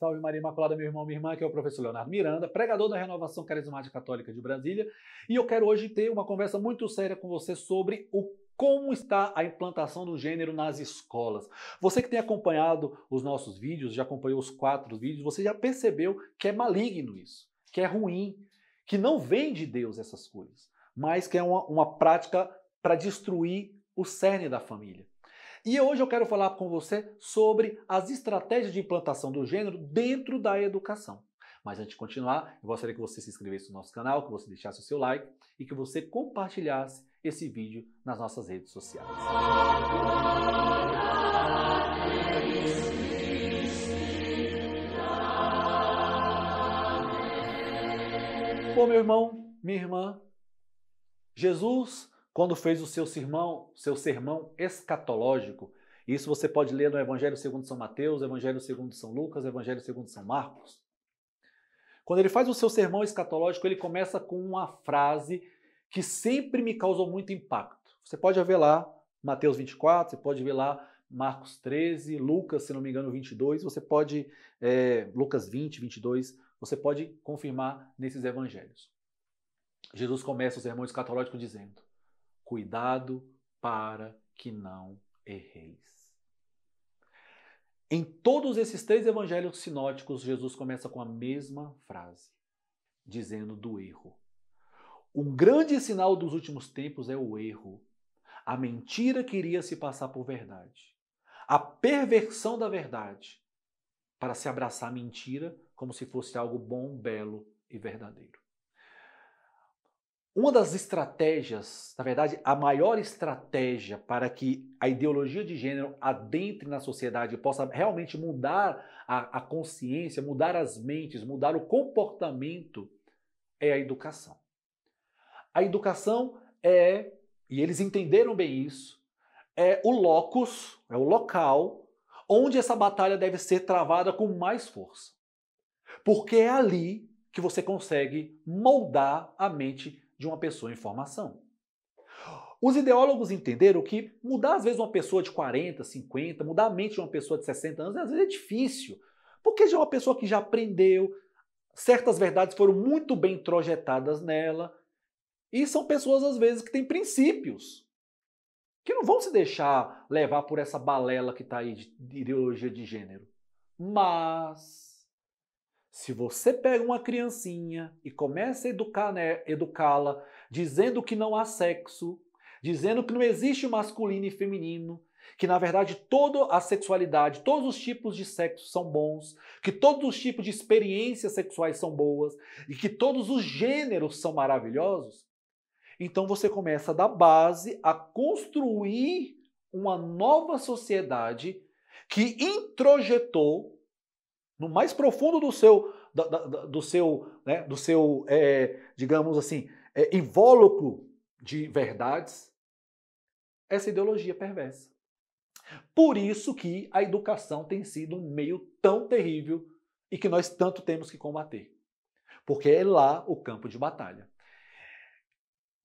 Salve Maria Imaculada, meu irmão, minha irmã, que é o professor Leonardo Miranda, pregador da Renovação Carismática Católica de Brasília, e eu quero hoje ter uma conversa muito séria com você sobre como está a implantação do gênero nas escolas. Você que tem acompanhado os nossos vídeos, já acompanhou os 4 vídeos, você já percebeu que é maligno isso, que é ruim, que não vem de Deus essas coisas, mas que é uma prática para destruir o cerne da família. E hoje eu quero falar com você sobre as estratégias de implantação do gênero dentro da educação. Mas antes de continuar, eu gostaria que você se inscrevesse no nosso canal, que você deixasse o seu like e que você compartilhasse esse vídeo nas nossas redes sociais. Bom, meu irmão, minha irmã, Jesus, quando fez o seu sermão escatológico, isso você pode ler no Evangelho segundo São Mateus, Evangelho segundo São Lucas, Evangelho segundo São Marcos. Quando ele faz o seu sermão escatológico, ele começa com uma frase que sempre me causou muito impacto. Você pode ver lá Mateus 24, você pode ver lá Marcos 13, Lucas, se não me engano, 22, você pode, Lucas 20, 22, você pode confirmar nesses evangelhos. Jesus começa o sermão escatológico dizendo: cuidado para que não erreis. Em todos esses 3 evangelhos sinóticos, Jesus começa com a mesma frase, dizendo do erro. Um grande sinal dos últimos tempos é o erro. A mentira queria se passar por verdade. A perversão da verdade para se abraçar a mentira como se fosse algo bom, belo e verdadeiro. Uma das estratégias, na verdade, a maior estratégia para que a ideologia de gênero adentre na sociedade e possa realmente mudar a consciência, mudar as mentes, mudar o comportamento, é a educação. A educação é, e eles entenderam bem isso, é o locus, é o local onde essa batalha deve ser travada com mais força. Porque é ali que você consegue moldar a mente de uma pessoa em formação. Os ideólogos entenderam que mudar às vezes uma pessoa de 40, 50, mudar a mente de uma pessoa de 60 anos, às vezes é difícil. Porque já é uma pessoa que já aprendeu, certas verdades foram muito bem introjetadas nela, e são pessoas às vezes que têm princípios, que não vão se deixar levar por essa balela que está aí de ideologia de gênero. Mas se você pega uma criancinha e começa a educá-la, dizendo que não há sexo, dizendo que não existe masculino e feminino, que na verdade toda a sexualidade, todos os tipos de sexo são bons, que todos os tipos de experiências sexuais são boas e que todos os gêneros são maravilhosos, então você começa da base a construir uma nova sociedade que introjetou no mais profundo do seu digamos assim, invólucro de verdades, essa ideologia perversa. Por isso que a educação tem sido um meio tão terrível e que nós tanto temos que combater. Porque é lá o campo de batalha.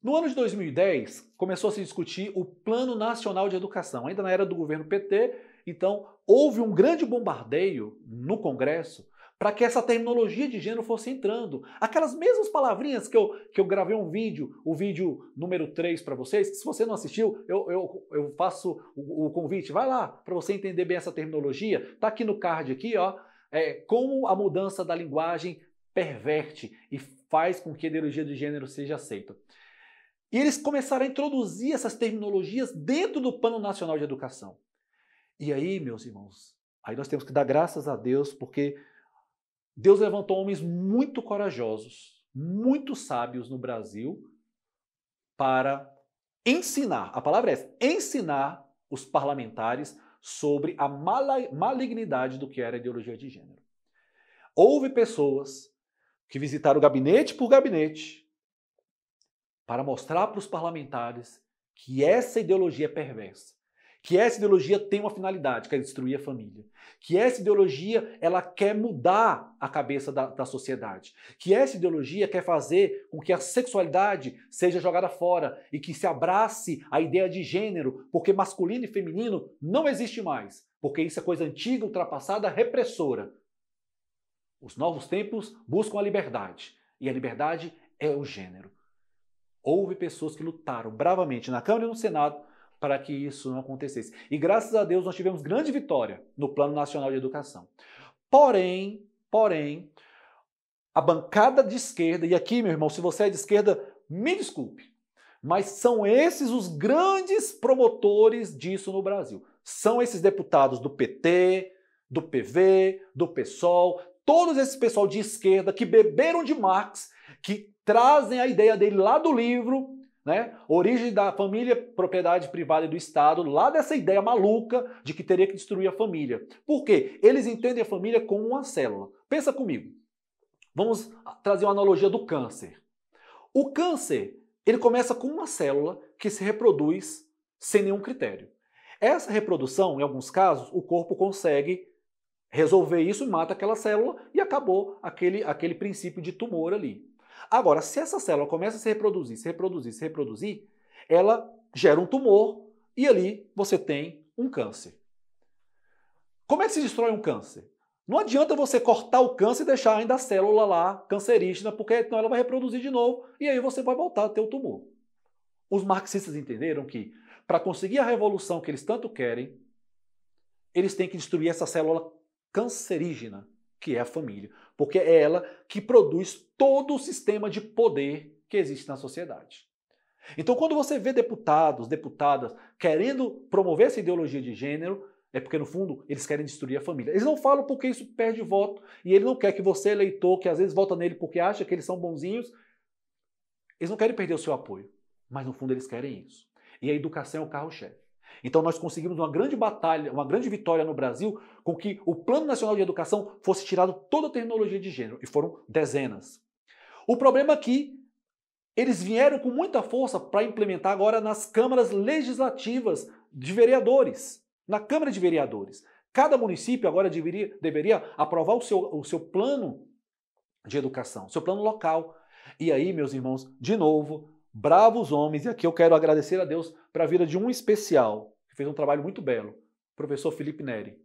No ano de 2010, começou a se discutir o Plano Nacional de Educação, ainda na era do governo PT, então houve um grande bombardeio no Congresso para que essa terminologia de gênero fosse entrando. Aquelas mesmas palavrinhas que eu gravei um vídeo, o vídeo número 3 para vocês, que se você não assistiu, eu faço o convite, vai lá para você entender bem essa terminologia, tá aqui no card aqui, ó, como a mudança da linguagem perverte e faz com que a ideologia de gênero seja aceita. E eles começaram a introduzir essas terminologias dentro do Plano Nacional de Educação. E aí, meus irmãos, aí nós temos que dar graças a Deus, porque Deus levantou homens muito corajosos, muito sábios no Brasil, para ensinar, a palavra é essa, ensinar os parlamentares sobre a malignidade do que era a ideologia de gênero. Houve pessoas que visitaram gabinete por gabinete, para mostrar para os parlamentares que essa ideologia é perversa, que essa ideologia tem uma finalidade, que é destruir a família, que essa ideologia ela quer mudar a cabeça da sociedade, que essa ideologia quer fazer com que a sexualidade seja jogada fora e que se abrace a ideia de gênero, porque masculino e feminino não existe mais, porque isso é coisa antiga, ultrapassada, repressora. Os novos tempos buscam a liberdade. E a liberdade é o gênero. Houve pessoas que lutaram bravamente na Câmara e no Senado para que isso não acontecesse. E graças a Deus nós tivemos grande vitória no Plano Nacional de Educação. Porém, a bancada de esquerda, e aqui, meu irmão, se você é de esquerda, me desculpe, mas são esses os grandes promotores disso no Brasil. São esses deputados do PT, do PV, do PSOL, todos esses pessoal de esquerda que beberam de Marx, que trazem a ideia dele lá do livro, né? Origem da família, propriedade privada e do Estado, lá dessa ideia maluca de que teria que destruir a família. Por quê? Eles entendem a família como uma célula. Pensa comigo. Vamos trazer uma analogia do câncer. O câncer, ele começa com uma célula que se reproduz sem nenhum critério. Essa reprodução, em alguns casos, o corpo consegue resolver isso e mata aquela célula e acabou aquele princípio de tumor ali. Agora, se essa célula começa a se reproduzir, ela gera um tumor e ali você tem um câncer. Como é que se destrói um câncer? Não adianta você cortar o câncer e deixar ainda a célula lá cancerígena, porque senão ela vai reproduzir de novo e aí você vai voltar a ter o tumor. Os marxistas entenderam que para conseguir a revolução que eles tanto querem, eles têm que destruir essa célula cancerígena, que é a família, porque é ela que produz todo o sistema de poder que existe na sociedade. Então, quando você vê deputados, deputadas querendo promover essa ideologia de gênero, é porque, no fundo, eles querem destruir a família. Eles não falam porque isso perde voto, e ele não quer que você, eleitor, que às vezes vota nele porque acha que eles são bonzinhos, eles não querem perder o seu apoio, mas no fundo eles querem isso. E a educação é o carro-chefe. Então nós conseguimos uma grande batalha, uma grande vitória no Brasil com que o Plano Nacional de Educação fosse tirado toda a tecnologia de gênero, e foram dezenas. O problema é que eles vieram com muita força para implementar agora nas câmaras legislativas de vereadores, na Câmara de Vereadores. Cada município agora deveria aprovar o seu plano de educação, seu plano local. E aí, meus irmãos, de novo, bravos homens, e aqui eu quero agradecer a Deus para a vida de um especial, que fez um trabalho muito belo, o professor Felipe Neri.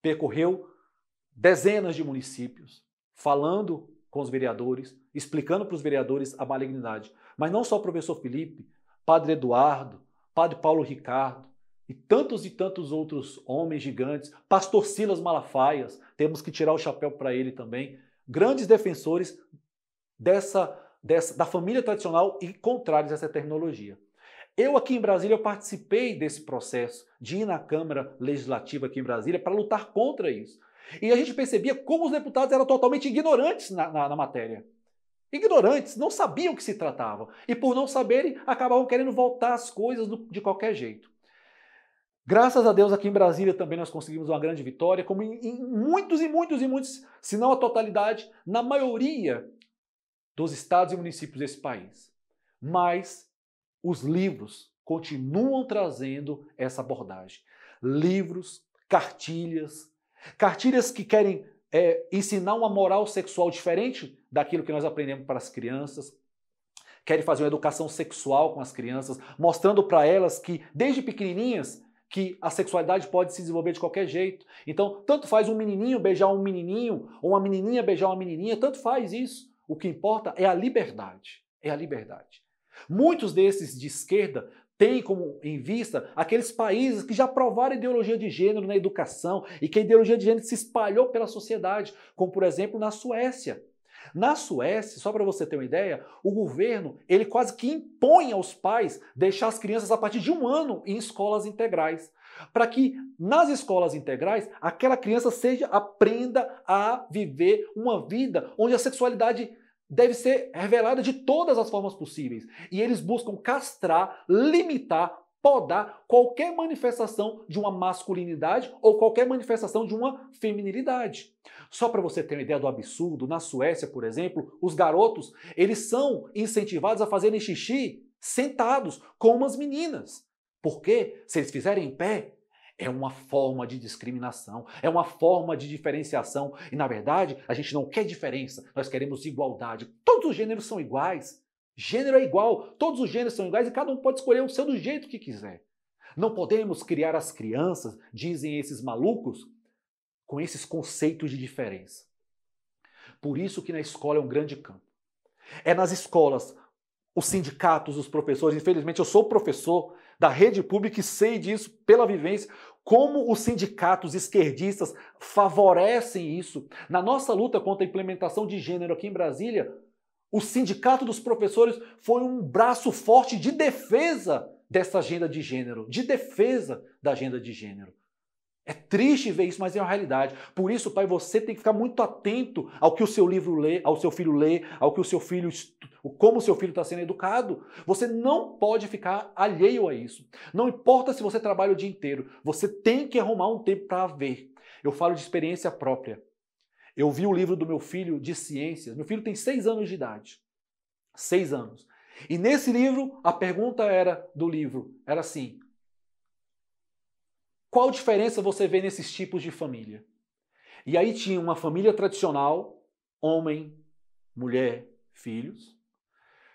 Percorreu dezenas de municípios, falando com os vereadores, explicando para os vereadores a malignidade. Mas não só o professor Felipe, Padre Eduardo, Padre Paulo Ricardo, e tantos outros homens gigantes, Pastor Silas Malafaias, temos que tirar o chapéu para ele também, grandes defensores da família tradicional e contrários a essa tecnologia. Eu aqui em Brasília eu participei desse processo de ir na Câmara Legislativa aqui em Brasília para lutar contra isso. E a gente percebia como os deputados eram totalmente ignorantes na matéria. Ignorantes, não sabiam o que se tratava. E por não saberem, acabavam querendo voltar as coisas de qualquer jeito. Graças a Deus aqui em Brasília também nós conseguimos uma grande vitória, como em muitos, se não a totalidade, na maioria dos estados e municípios desse país. Mas os livros continuam trazendo essa abordagem. Livros, cartilhas que querem ensinar uma moral sexual diferente daquilo que nós aprendemos para as crianças, querem fazer uma educação sexual com as crianças, mostrando para elas que, desde pequenininhas, que a sexualidade pode se desenvolver de qualquer jeito. Então, tanto faz um menininho beijar um menininho, ou uma menininha beijar uma menininha, tanto faz isso. O que importa é a liberdade. É a liberdade. Muitos desses de esquerda têm como em vista aqueles países que já aprovaram a ideologia de gênero na educação e que a ideologia de gênero se espalhou pela sociedade, como por exemplo na Suécia. Na Suécia, só para você ter uma ideia, o governo ele quase que impõe aos pais deixar as crianças a partir de 1 ano em escolas integrais, para que nas escolas integrais aquela criança aprenda a viver uma vida onde a sexualidade deve ser revelada de todas as formas possíveis. E eles buscam castrar, limitar, podar qualquer manifestação de uma masculinidade ou qualquer manifestação de uma feminilidade. Só para você ter uma ideia do absurdo, na Suécia, por exemplo, os garotos, eles são incentivados a fazerem xixi sentados, como as meninas. Porque se eles fizerem em pé, é uma forma de discriminação, é uma forma de diferenciação. E, na verdade, a gente não quer diferença, nós queremos igualdade. Todos os gêneros são iguais. Gênero é igual, todos os gêneros são iguais e cada um pode escolher o seu do jeito que quiser. Não podemos criar as crianças, dizem esses malucos, com esses conceitos de diferença. Por isso que na escola é um grande campo. É nas escolas, os sindicatos, os professores, infelizmente eu sou professor da rede pública e sei disso pela vivência, como os sindicatos esquerdistas favorecem isso. Na nossa luta contra a implementação de gênero aqui em Brasília, o sindicato dos professores foi um braço forte de defesa dessa agenda de gênero, de defesa da agenda de gênero. É triste ver isso, mas é uma realidade. Por isso, pai, você tem que ficar muito atento ao que o seu livro lê, ao seu filho lê, ao que o seu filho como o seu filho está sendo educado. Você não pode ficar alheio a isso. Não importa se você trabalha o dia inteiro, você tem que arrumar um tempo para ver. Eu falo de experiência própria. Eu vi o livro do meu filho de ciências. Meu filho tem 6 anos de idade. 6 anos. E nesse livro, a pergunta do livro era assim: qual diferença você vê nesses tipos de família? E aí tinha uma família tradicional, homem, mulher, filhos.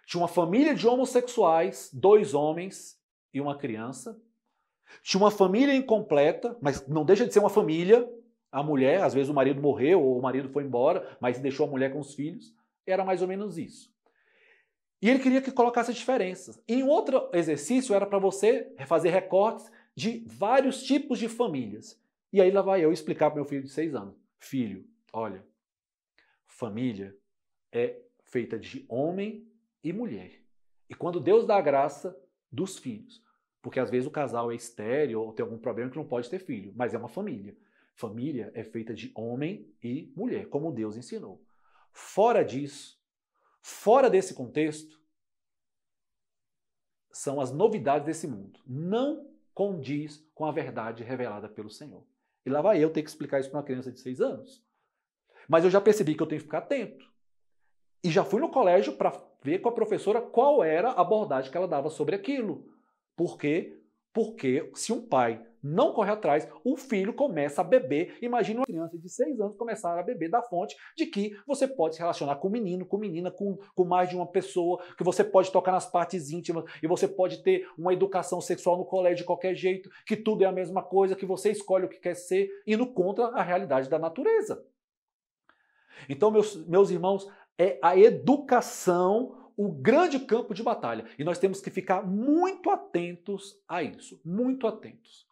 Tinha uma família de homossexuais, 2 homens e uma criança. Tinha uma família incompleta, mas não deixa de ser uma família. A mulher, às vezes o marido morreu ou o marido foi embora, mas deixou a mulher com os filhos. Era mais ou menos isso. E ele queria que colocasse as diferenças. Em outro exercício era para você fazer recortes de vários tipos de famílias. E aí lá vai eu explicar para meu filho de 6 anos. Filho, olha, família é feita de homem e mulher. E quando Deus dá a graça dos filhos, porque às vezes o casal é estéril ou tem algum problema que não pode ter filho, mas é uma família. Família é feita de homem e mulher, como Deus ensinou. Fora disso, fora desse contexto, são as novidades desse mundo. Não condiz com a verdade revelada pelo Senhor. E lá vai eu ter que explicar isso para uma criança de 6 anos. Mas eu já percebi que eu tenho que ficar atento. E já fui no colégio para ver com a professora qual era a abordagem que ela dava sobre aquilo. Por quê? Porque se um pai não corre atrás, o filho começa a beber. Imagina uma criança de 6 anos começar a beber da fonte de que você pode se relacionar com menino, com menina, com mais de uma pessoa, que você pode tocar nas partes íntimas e você pode ter uma educação sexual no colégio de qualquer jeito, que tudo é a mesma coisa, que você escolhe o que quer ser, indo contra a realidade da natureza. Então, meus irmãos, é a educação o grande campo de batalha. E nós temos que ficar muito atentos a isso. Muito atentos.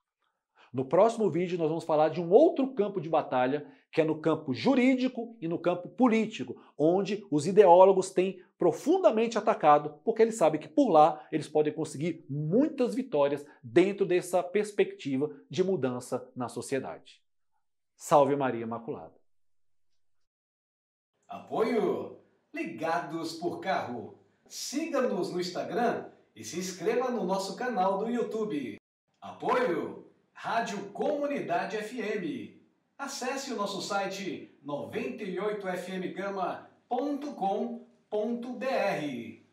No próximo vídeo nós vamos falar de um outro campo de batalha, que é no campo jurídico e no campo político, onde os ideólogos têm profundamente atacado, porque eles sabem que por lá eles podem conseguir muitas vitórias dentro dessa perspectiva de mudança na sociedade. Salve Maria Imaculada! Apoio Ligados por Carro. Siga-nos no Instagram e se inscreva no nosso canal do YouTube. Apoio Rádio Comunidade FM. Acesse o nosso site 98fmgama.com.br.